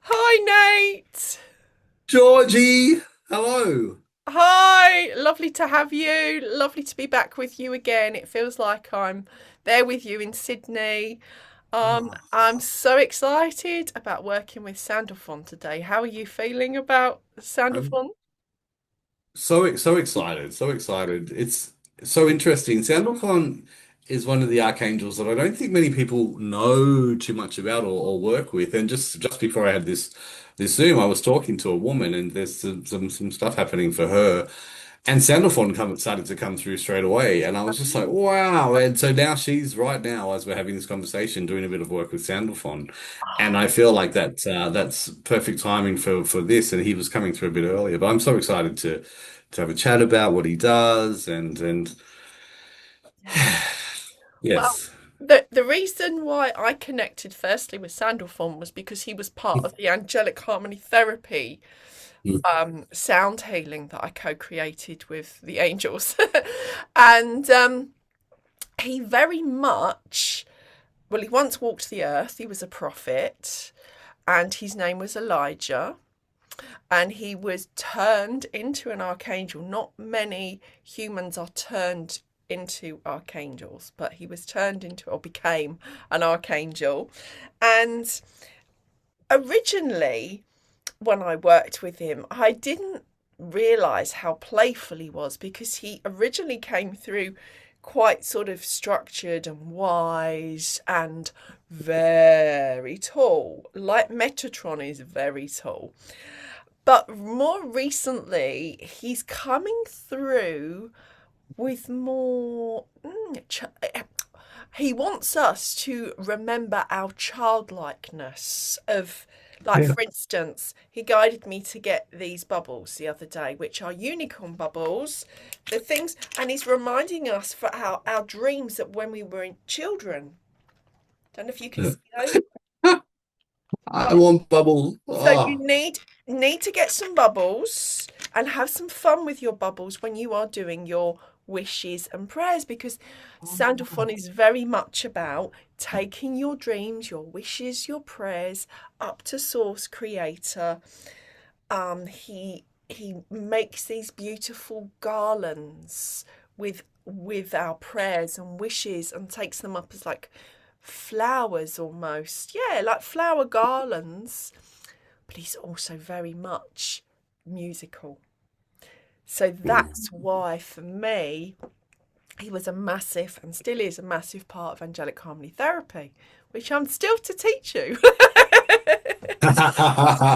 Hi, Nate. Georgie, hello. Hi, lovely to have you. Lovely to be back with you again. It feels like I'm there with you in Sydney. I'm Oh, so excited about working with Sandalphon today. How are you feeling about I'm Sandalphon? so excited, so excited. It's so interesting. Sandalphon is one of the archangels that I don't think many people know too much about or work with. And just before I had this Zoom, I was talking to a woman, and there's some stuff happening for her. And Sandalphon started to come through straight away, and I was just like, wow. And so now she's right now, as we're having this conversation, doing a bit of work with Sandalphon, and I feel like that's perfect timing for this. And he was coming through a bit earlier, but I'm so excited to have a chat about what he does and Well, yes. the reason why I connected firstly with Sandalphon was because he was part of the angelic harmony therapy sound healing that I co-created with the angels. And he very much, well, he once walked the earth. He was a prophet, and his name was Elijah. And he was turned into an archangel. Not many humans are turned into archangels, but he was turned into or became an archangel. And originally, when I worked with him, I didn't realize how playful he was because he originally came through quite sort of structured and wise and very tall, like Metatron is very tall. But more recently, he's coming through with more. He wants us to remember our childlikeness of, like, Yeah. for instance, he guided me to get these bubbles the other day, which are unicorn bubbles, the things, and he's reminding us for our dreams that when we were children. Don't know if you can see those. I want bubbles. So you Oh. need to get some bubbles and have some fun with your bubbles when you are doing your wishes and prayers because Sandalphon is very much about taking your dreams, your wishes, your prayers up to Source Creator. He makes these beautiful garlands with our prayers and wishes and takes them up as like flowers almost. Yeah, like flower garlands, but he's also very much musical. So that's why, for me, he was a massive and still is a massive part of angelic harmony therapy, which I'm still to teach you.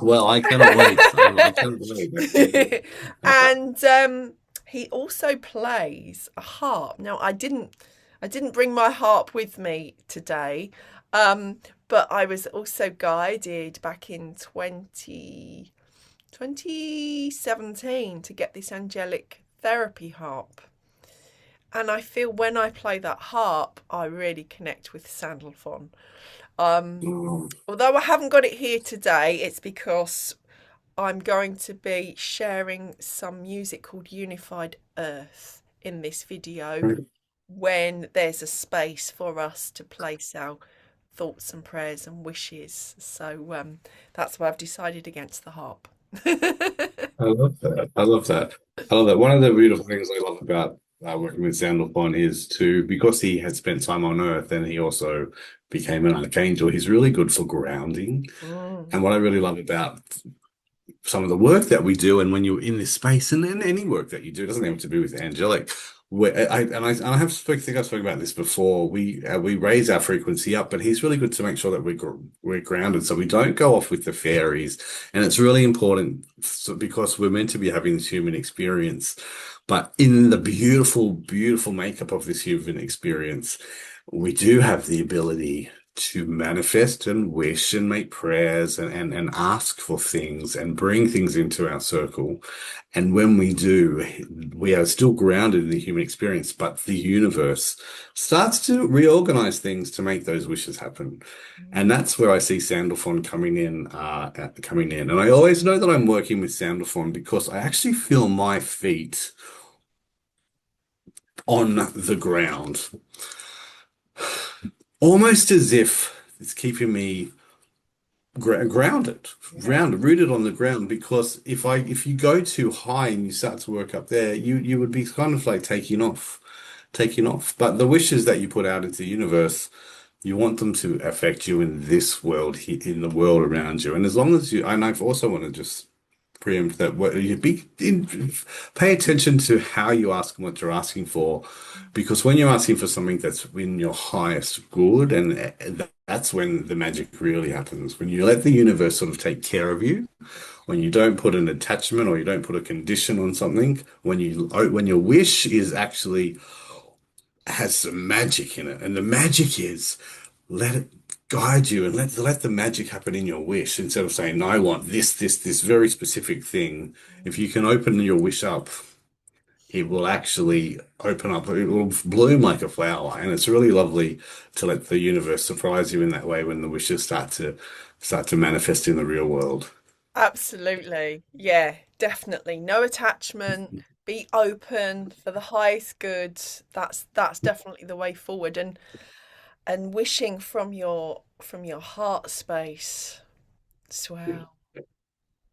Well, I cannot wait. I cannot wait. And he also plays a harp. Now, I didn't bring my harp with me today, but I was also guided back in 2017 to get this angelic therapy harp. And I feel when I play that harp, I really connect with Sandalphon. Although I haven't got it here today, it's because I'm going to be sharing some music called Unified Earth in this video when there's a space for us to place our thoughts and prayers and wishes. So that's why I've decided against the harp. I love that. I love that. I love that. One of the beautiful things I love about working with Sandalphon is to, because he had spent time on Earth and he also became an archangel, he's really good for grounding. Mm. And what I really love about some of the work that we do, and when you're in this space, and then any work that you do, it doesn't have to be with angelic. Where I have spoke, think I've spoken about this before. We raise our frequency up, but he's really good to make sure that we're grounded, so we don't go off with the fairies. And it's really important because we're meant to be having this human experience, but in the beautiful makeup of this human experience, we do have the ability to manifest and wish and make prayers and ask for things and bring things into our circle. And when we do, we are still grounded in the human experience, but the universe starts to reorganize things to make those wishes happen. And that's where I see Sandalphon coming in. And I always know that I'm working with Sandalphon because I actually feel my feet on the ground, almost as if it's keeping me grounded, Yeah. rooted on the ground. Because if you go too high and you start to work up there, you would be kind of like taking off. But the wishes that you put out into the universe, you want them to affect you in this world, in the world around you. And as long as you, and I've also want to just preempt that what you pay attention to how you ask and what you're asking for, because when you're asking for something that's in your highest good, and that's when the magic really happens. When you let the universe sort of take care of you, when you don't put an attachment or you don't put a condition on something, when your wish is actually has some magic in it, and the magic is let it guide you and let the magic happen in your wish instead of saying, "No, I want this very specific thing." If you can open your wish up, it will actually open up, it will bloom like a flower. And it's really lovely to let the universe surprise you in that way when the wishes start to manifest in the real world. Absolutely. Yeah, definitely. No attachment. Be open for the highest good. That's definitely the way forward. And wishing from your heart space as well.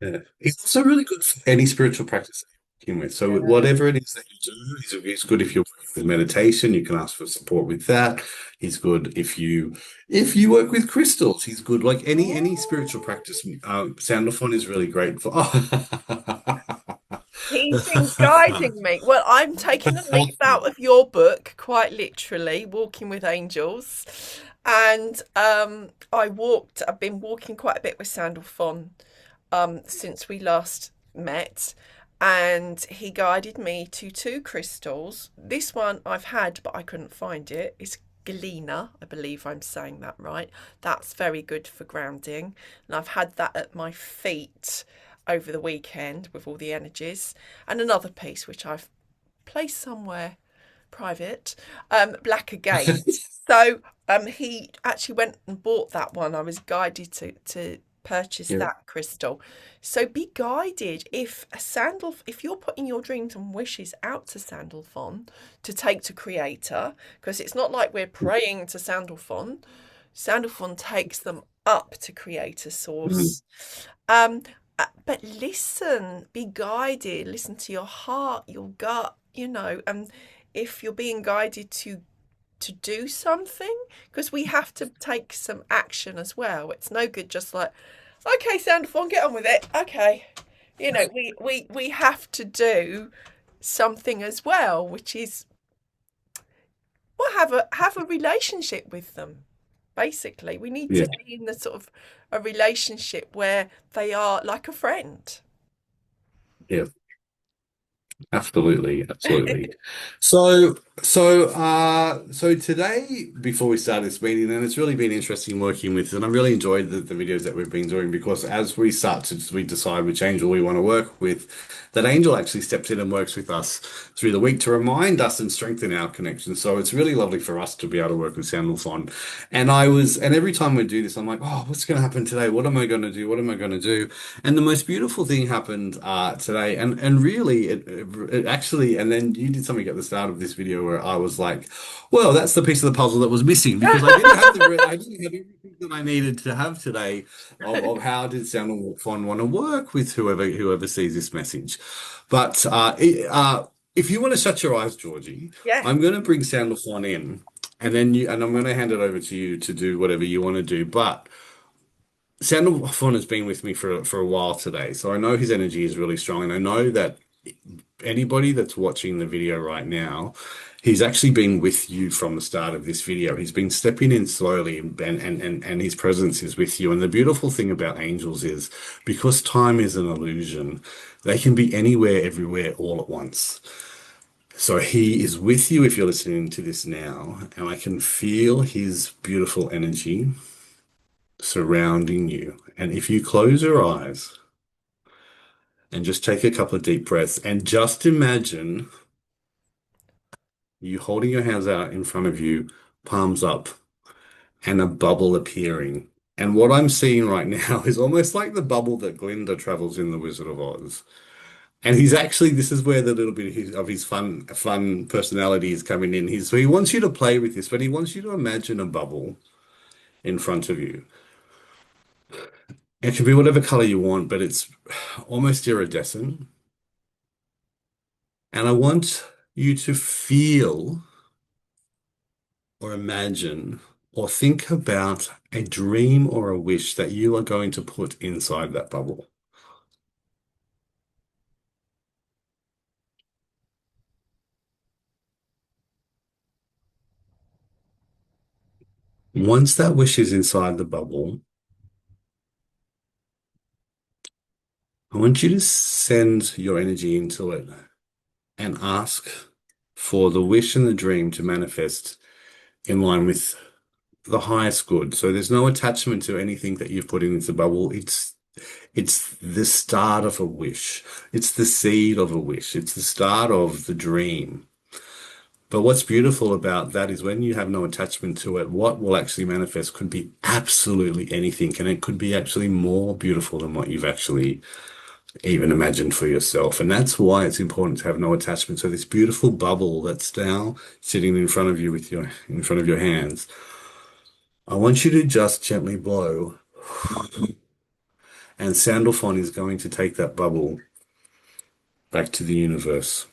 Yeah. It's also really good for any spiritual practice that you're working with. So Yeah. whatever it is that you do, it's good if you're working with meditation, you can ask for support with that. He's good if you work with crystals. He's good like any spiritual Oh, practice. Sandalphon is really great for. he's been guiding me. Well, I'm taking a leaf out of your book, quite literally, Walking with Angels. And I've been walking quite a bit with Sandalphon since we last met, and he guided me to two crystals. This one I've had, but I couldn't find it. It's Galena, I believe I'm saying that right. That's very good for grounding, and I've had that at my feet over the weekend with all the energies. And another piece which I've placed somewhere private, black again. So he actually went and bought that one. I was guided to purchase Yeah. that crystal. So be guided if you're putting your dreams and wishes out to Sandalphon to take to Creator, because it's not like we're praying to Sandalphon. Sandalphon takes them up to Creator Mm. Source. But listen, be guided, listen to your heart, your gut, and if you're being guided to do something, because we have to take some action as well. It's no good just like, okay, Sandalphon, get on with it. Okay. We have to do something as well, which is well have a relationship with them. Basically, we need Yeah. to be in the sort of a relationship where they are like a friend. Yeah. Absolutely, absolutely. So today, before we start this meeting, and it's really been interesting working with, and I really enjoyed the videos that we've been doing because as we decide which angel we want to work with, that angel actually steps in and works with us through the week to remind us and strengthen our connection. So it's really lovely for us to be able to work with Sandalphon. And every time we do this, I'm like, oh, what's going to happen today? What am I going to do? What am I going to do? And the most beautiful thing happened today, and really, it actually, and then you did something at the start of this video where I was like, "Well, that's the piece of the puzzle that was missing because I didn't have everything that I needed to have today of how did Sound want to work with whoever sees this message." But if you want to shut your eyes, Georgie, Yeah. I'm going to bring Sound in, and I'm going to hand it over to you to do whatever you want to do, but. Sandalphon has been with me for a while today, so I know his energy is really strong, and I know that anybody that's watching the video right now, he's actually been with you from the start of this video. He's been stepping in slowly, and his presence is with you. And the beautiful thing about angels is because time is an illusion, they can be anywhere, everywhere, all at once. So he is with you if you're listening to this now, and I can feel his beautiful energy surrounding you. And if you close your eyes and just take a couple of deep breaths and just imagine you holding your hands out in front of you, palms up, and a bubble appearing. And what I'm seeing right now is almost like the bubble that Glinda travels in The Wizard of Oz. And he's actually, this is where the little bit of his fun personality is coming in. So he wants you to play with this, but he wants you to imagine a bubble in front of you. It can be whatever color you want, but it's almost iridescent. And I want you to feel or imagine or think about a dream or a wish that you are going to put inside that bubble. Once that wish is inside the bubble, I want you to send your energy into it and ask for the wish and the dream to manifest in line with the highest good. So there's no attachment to anything that you've put into the bubble. It's the start of a wish. It's the seed of a wish. It's the start of the dream. But what's beautiful about that is when you have no attachment to it, what will actually manifest could be absolutely anything, and it could be actually more beautiful than what you've actually even imagined for yourself. And that's why it's important to have no attachment. So this beautiful bubble that's now sitting in front of you with your in front of your hands, I want you to just gently blow, and Sandalphon is going to take that bubble back to the universe.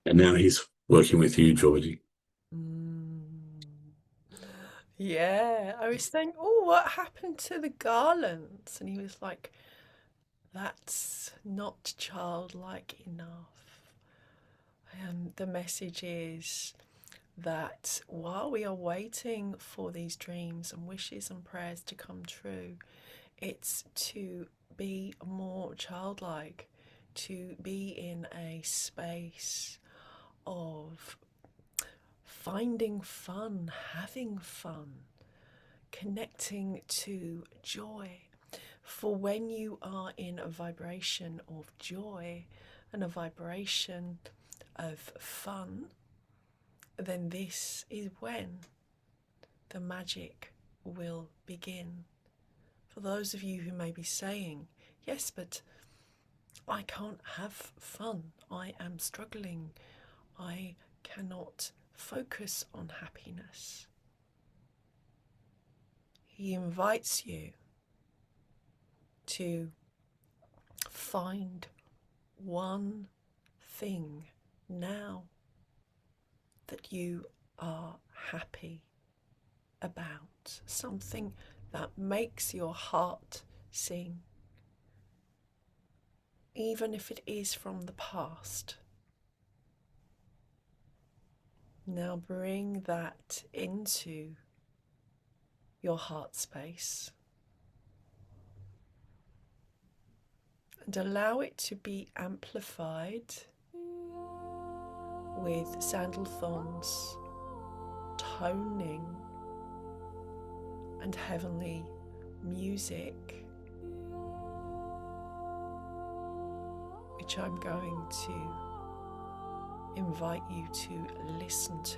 And now he's working with you, Georgie. Mm. Yeah, I was saying, oh, what happened to the garlands? And he was like, that's not childlike enough. The message is that while we are waiting for these dreams and wishes and prayers to come true, it's to be more childlike, to be in a space of finding fun, having fun, connecting to joy. For when you are in a vibration of joy and a vibration of fun, then this is when the magic will begin. For those of you who may be saying, yes, but I can't have fun, I am struggling, I cannot focus on happiness. He invites you to find one thing now that you are happy about, something that makes your heart sing, even if it is from the past. Now bring that into your heart space and allow it to be amplified with Sandalphon's toning and heavenly music, which I'm going to invite you to listen to.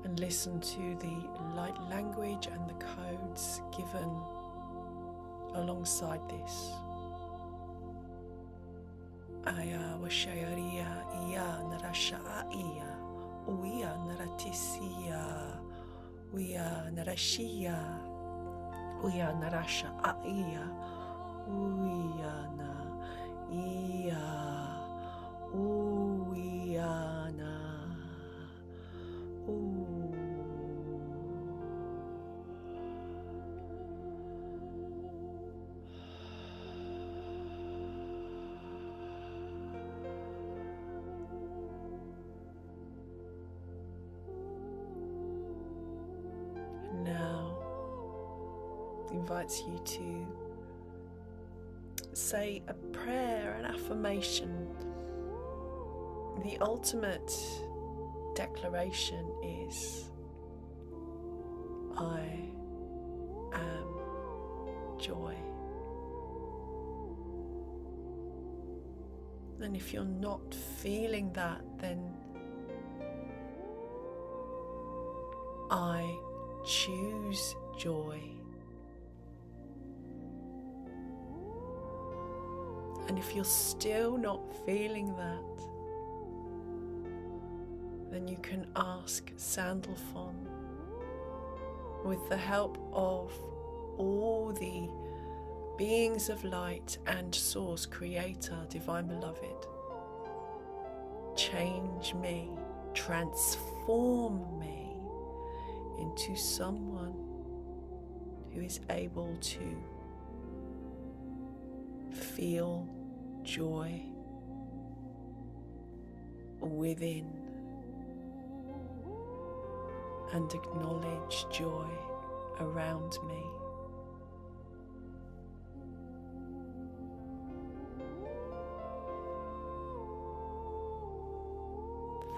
And listen to the light language and the codes given alongside this. Aya washayaria iya narasha iya uya naratisia uya narashia uya narasha iya uya na iya uya na u. Now invites you to say a prayer, an affirmation. The ultimate declaration is, I am joy. And if you're not feeling that, then I choose joy. And if you're still not feeling that, then you can ask Sandalphon, with the help of all the beings of light and source, creator, divine beloved, change me, transform me into someone who is able to feel joy within and acknowledge joy around me.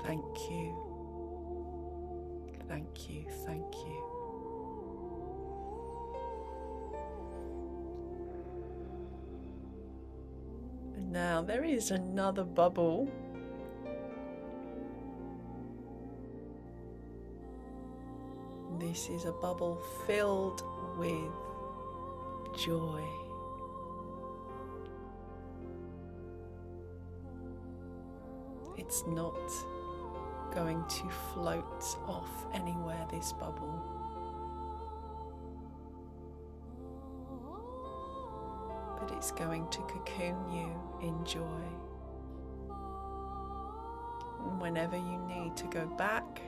Thank you, thank you, thank you. And now there is another bubble. This is a bubble filled with joy. It's not going to float off anywhere, this bubble. But it's going to cocoon you in joy. And whenever you need to go back,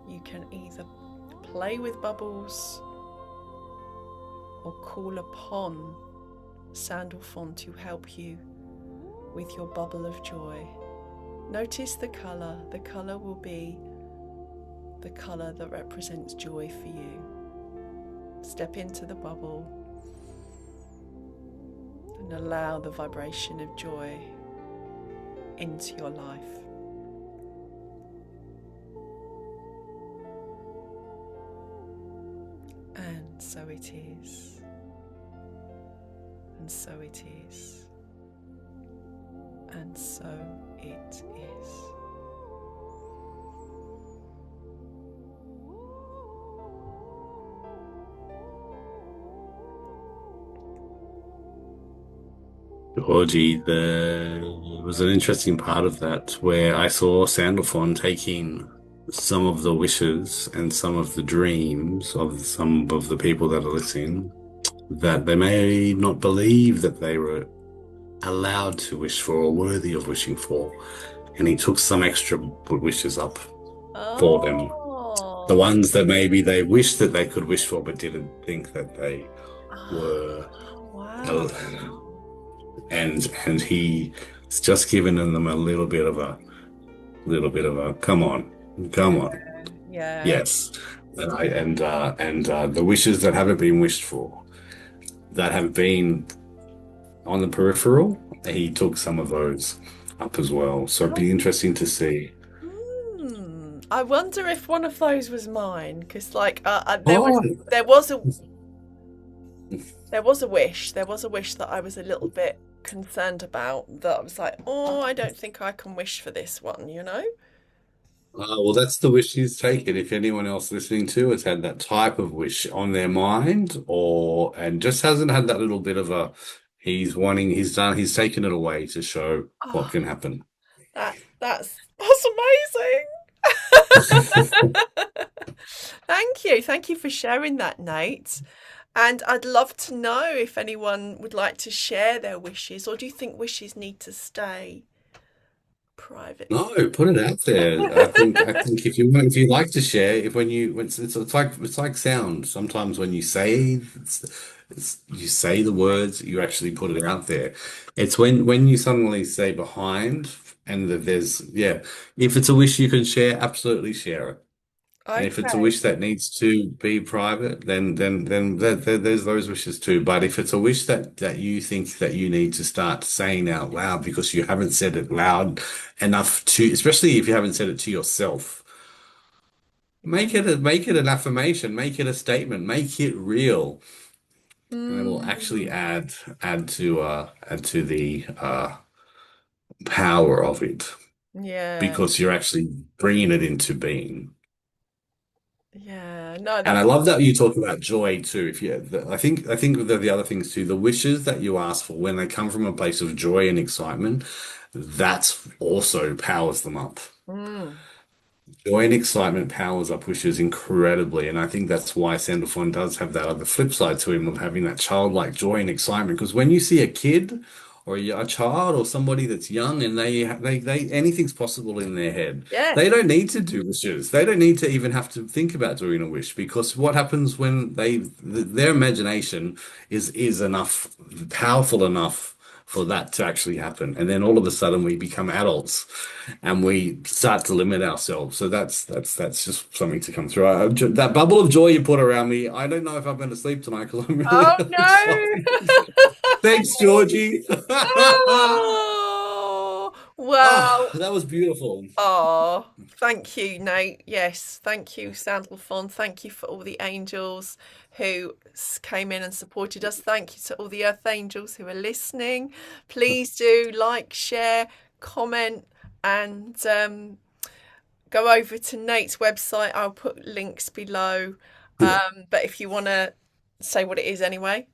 you can either play with bubbles or call upon Sandalphon to help you with your bubble of joy. Notice the colour. The colour will be the colour that represents joy for you. Step into the bubble and allow the vibration of joy into your life. And so it is. And so it is. And so it is. Georgie, there was an interesting part of that where I saw Sandalphon taking some of the wishes and some of the dreams of some of the people that are listening, that they may not believe that they were allowed to wish for or worthy of wishing for. And he took some extra wishes up for them. The ones that maybe they wished that they could wish for but didn't think that they were. Wow. And he's just given them a little bit of a come on. Yeah. Yes. And the wishes that haven't been wished for, that have been on the peripheral, he took some of those up as well. So it'd be interesting to see. I wonder if one of those was mine, because there Oh, was a wish that I was a little bit concerned about, that I was like, oh, I don't think I can wish for this one, you know? well, that's the wish he's taken. If anyone else listening to has had that type of wish on their mind, and just hasn't had that little bit of a, he's taken it away to show what Oh, can happen. that's amazing. Thank you for sharing that, Nate. And I'd love to know if anyone would like to share their wishes, or do you think wishes need to stay private? No, put it out there. I think if you like to share, if when you when it's like sound. Sometimes when you say you say the words, you actually put it out there. It's when you suddenly say behind, and that there's, yeah. If it's a wish you can share, absolutely share it. And if it's a Okay. wish that needs to be private, then there's those wishes too. But if it's a wish that you think that you need to start saying out loud because you haven't said it loud enough to, especially if you haven't said it to yourself, make it an affirmation, make it a statement, make it real. and it'll actually Mm. add to the power of it Yeah. because you're actually bringing it into being. Yeah. No, And I that's love that you talk about joy too. If you, I think the other things too, the wishes that you ask for when they come from a place of joy and excitement, that's also powers them up. mm. Joy and excitement powers up wishes incredibly, and I think that's why Sandalphon does have that other flip side to him of having that childlike joy and excitement. Because when you see a kid or a child or somebody that's young and they anything's possible in their head, Yeah. they don't need to do wishes. They don't need to even have to think about doing a wish because what happens when their imagination is enough powerful enough for that to actually happen, and then all of a sudden we become adults and we start to limit ourselves. So that's just something to come through. That bubble of joy you put around me, I don't know if I'm going to sleep tonight because I'm really Oh excited. no. Thanks, Georgie. Oh, Oh, well, that was beautiful. oh, thank you, Nate. Yes, thank you, Sandalphon. Thank you for all the angels who came in and supported us. Thank you to all the earth angels who are listening. Please do like, share, comment, and go over to Nate's website. I'll put links below. But if you want to say what it is anyway.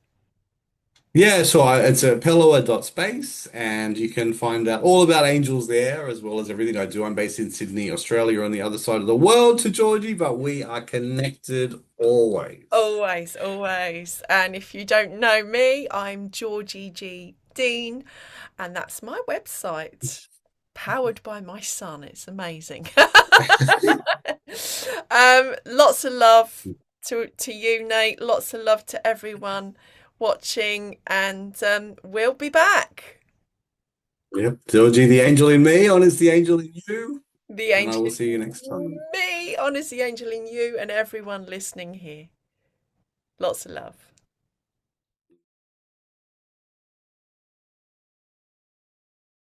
Yeah, so it's a Pelloa.space, and you can find out all about angels there as well as everything I do. I'm based in Sydney, Australia, on the other side of the world to Georgie, but we are connected always. Always, always. And if you don't know me, I'm Georgie G, Deyn, and that's my website. Powered by my son. It's amazing. Lots of love to you, Nate. Lots of love to everyone watching, and we'll be back. Yep, Georgie, the angel in me honors the angel in you, The and I angel will see you next in time. me honors the angel in you and everyone listening here. Lots of love.